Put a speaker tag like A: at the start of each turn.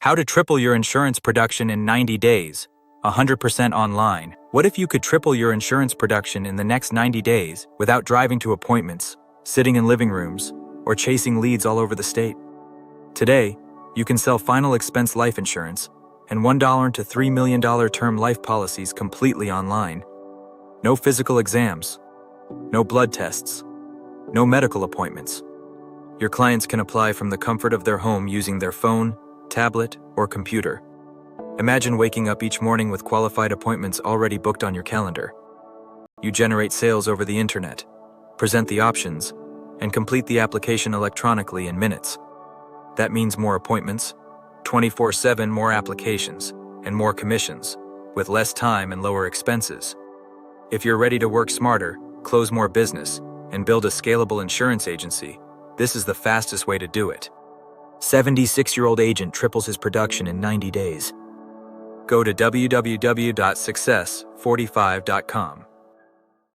A: How to triple your insurance production in 90 days, 100% online. What if you could triple your insurance production in the next 90 days without driving to appointments, sitting in living rooms, or chasing leads all over the state? Today, you can sell final expense life insurance and $1 to $3 million term life policies completely online. No physical exams, no blood tests, no medical appointments. Your clients can apply from the comfort of their home using their phone, tablet, or computer. Imagine waking up each morning with qualified appointments already booked on your calendar. You generate sales over the internet, present the options, and complete the application electronically in minutes. That means more appointments, 24/7 more applications, and more commissions, with less time and lower expenses. If you're ready to work smarter, close more business, and build a scalable insurance agency, this is the fastest way to do it. 76-year-old agent triples his production in 90 days. Go to www.success45.com.